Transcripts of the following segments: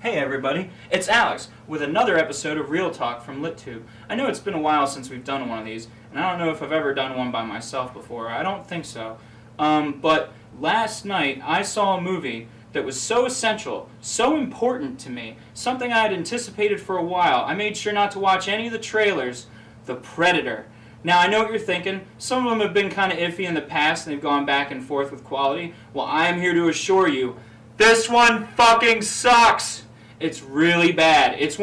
Hey everybody, it's Alex with another episode of Real Talk from LitTube. I know it's been a while since we've done one of these, and I don't know if I've ever done one by myself before. I don't think so. But last night I saw a movie that was so essential, so important to me, something I had anticipated for a while. I made sure not to watch any of the trailers. The Predator. Now, I know what you're thinking. Some of them have been kind of iffy in the past, and they've gone back and forth with quality. Well, I am here to assure you, this one fucking sucks! It's really bad. It's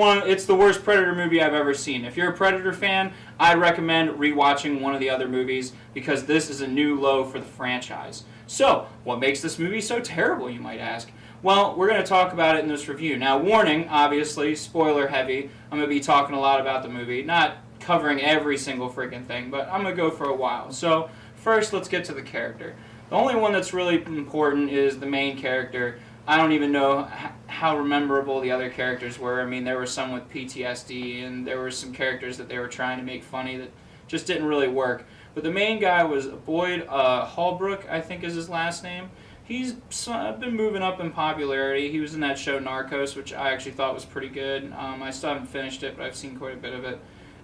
the worst Predator movie I've ever seen. If you're a Predator fan, I'd recommend rewatching one of the other movies because this is a new low for the franchise. So, what makes this movie so terrible, you might ask? Well, we're going to talk about it in this review. Now, warning, obviously, spoiler heavy. I'm going to be talking a lot about the movie. Not covering every single freaking thing, but I'm going to go for a while. So, first, let's get to the character. The only one that's really important is the main character. I don't even know how memorable the other characters were. I mean, there were some with PTSD, and there were some characters that they were trying to make funny that just didn't really work. But the main guy was Boyd Holbrook, I think is his last name. He's been moving up in popularity. He was in that show Narcos, which I actually thought was pretty good. I still haven't finished it, but I've seen quite a bit of it.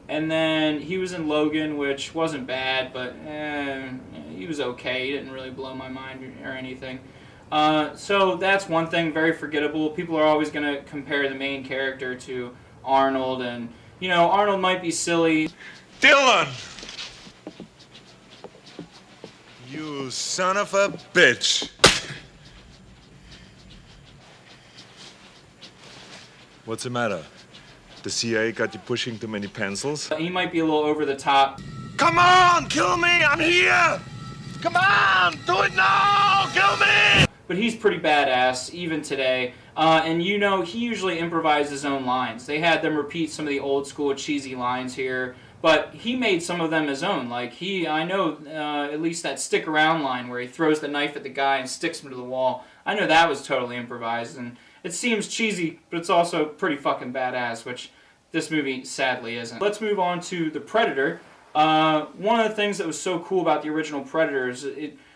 And then he was in Logan, which wasn't bad, but he was okay. He didn't really blow my mind or anything. So that's one thing, very forgettable. People are always going to compare the main character to Arnold, and, you know, Arnold might be silly. Dylan! You son of a bitch. What's the matter? The CIA got you pushing too many pencils? He might be a little over the top. Come on, kill me, I'm here! Come on, do it now, kill me! But he's pretty badass, even today. And you know, he usually improvised his own lines. They had them repeat some of the old school cheesy lines here, but he made some of them his own. Like, I know at least that stick around line where he throws the knife at the guy and sticks him to the wall. I know that was totally improvised, and it seems cheesy, but it's also pretty fucking badass, which this movie sadly isn't. Let's move on to The Predator. One of the things that was so cool about the original Predator is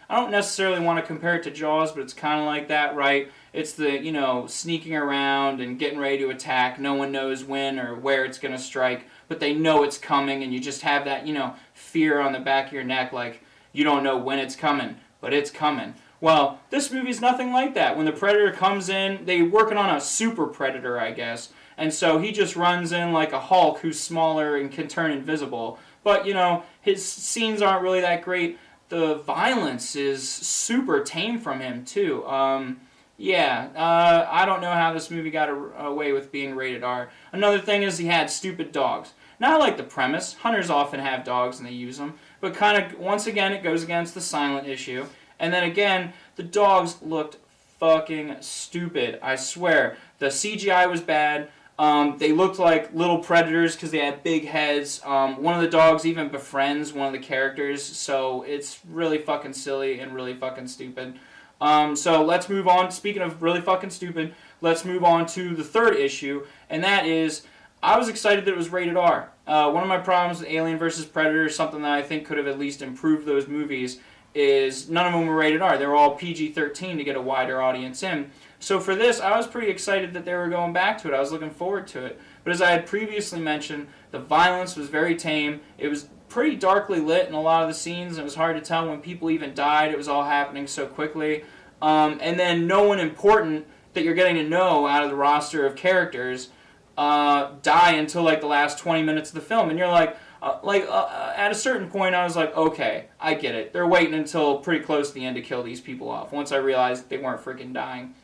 I don't necessarily want to compare it to Jaws, but it's kind of like that, right? It's the, you know, sneaking around and getting ready to attack. No one knows when or where it's going to strike, but they know it's coming, and you just have that, you know, fear on the back of your neck, like you don't know when it's coming, but it's coming. Well, this movie's nothing like that. When the Predator comes in, they're working on a super Predator, I guess, and so he just runs in like a Hulk who's smaller and can turn invisible. But, you know, his scenes aren't really that great. The violence is super tame from him, too. I don't know how this movie got away with being rated R. Another thing is he had stupid dogs. Now, I like the premise. Hunters often have dogs and they use them. But kind of, once again, it goes against the silent issue. And then again, the dogs looked fucking stupid. I swear. The CGI was bad. They looked like little predators because they had big heads. One of the dogs even befriends one of the characters, so it's really fucking silly and really fucking stupid. So let's move on. Speaking of really fucking stupid, let's move on to the third issue, and that is, I was excited that it was rated R. One of my problems with Alien vs. Predator, something that I think could have at least improved those movies, is none of them were rated R. They were all PG-13 to get a wider audience in. So for this, I was pretty excited that they were going back to it. I was looking forward to it. But as I had previously mentioned, the violence was very tame. It was pretty darkly lit in a lot of the scenes. It was hard to tell when people even died. It was all happening so quickly. And then no one important that you're getting to know out of the roster of characters die until like the last 20 minutes of the film. And you're like, at a certain point I was like, okay, I get it. They're waiting until pretty close to the end to kill these people off. Once I realized they weren't freaking dying.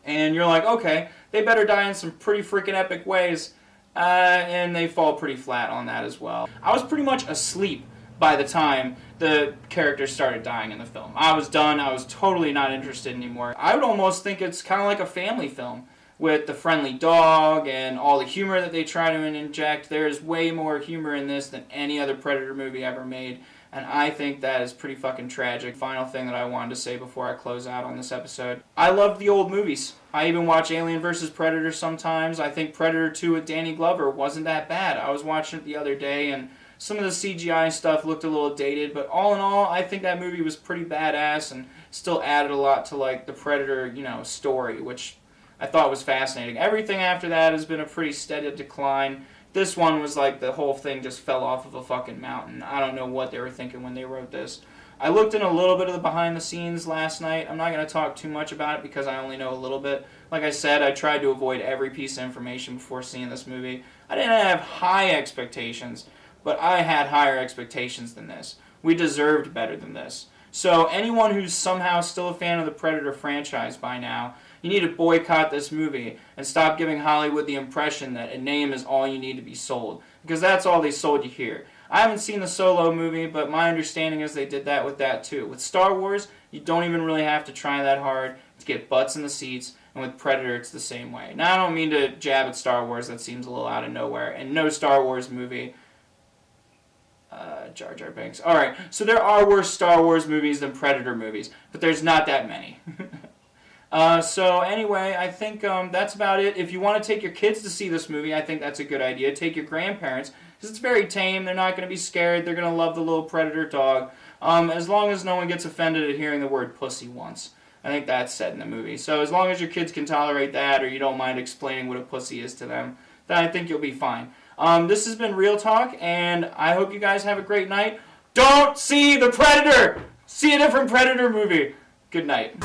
And you're like, okay, they better die in some pretty freaking epic ways. And they fall pretty flat on that as well. I was pretty much asleep by the time the characters started dying in the film. I was done. I was totally not interested anymore. I would almost think it's kind of like a family film with the friendly dog and all the humor that they try to inject. There's way more humor in this than any other Predator movie ever made. And I think that is pretty fucking tragic. Final thing that I wanted to say before I close out on this episode. I love the old movies. I even watch Alien vs. Predator sometimes. I think Predator 2 with Danny Glover wasn't that bad. I was watching it the other day, and some of the CGI stuff looked a little dated, but all in all, I think that movie was pretty badass and still added a lot to, like, the Predator, you know, story, which I thought was fascinating. Everything after that has been a pretty steady decline. This one was like the whole thing just fell off of a fucking mountain. I don't know what they were thinking when they wrote this. I looked in a little bit of the behind the scenes last night. I'm not going to talk too much about it because I only know a little bit. Like I said, I tried to avoid every piece of information before seeing this movie. I didn't have high expectations, but I had higher expectations than this. We deserved better than this. So anyone who's somehow still a fan of the Predator franchise by now, you need to boycott this movie and stop giving Hollywood the impression that a name is all you need to be sold. Because that's all they sold you here. I haven't seen the Solo movie, but my understanding is they did that with that too. With Star Wars, you don't even really have to try that hard to get butts in the seats, and with Predator, it's the same way. Now, I don't mean to jab at Star Wars, that seems a little out of nowhere, and no Star Wars movie... Jar Jar Binks. Alright, so there are worse Star Wars movies than Predator movies, but there's not that many. So anyway, I think that's about it. If you want to take your kids to see this movie, I think that's a good idea. Take your grandparents, because it's very tame. They're not going to be scared. They're going to love the little Predator dog, as long as no one gets offended at hearing the word pussy once. I think that's said in the movie. So as long as your kids can tolerate that, or you don't mind explaining what a pussy is to them, then I think you'll be fine. This has been Real Talk, and I hope you guys have a great night. Don't see the Predator! See a different Predator movie. Good night.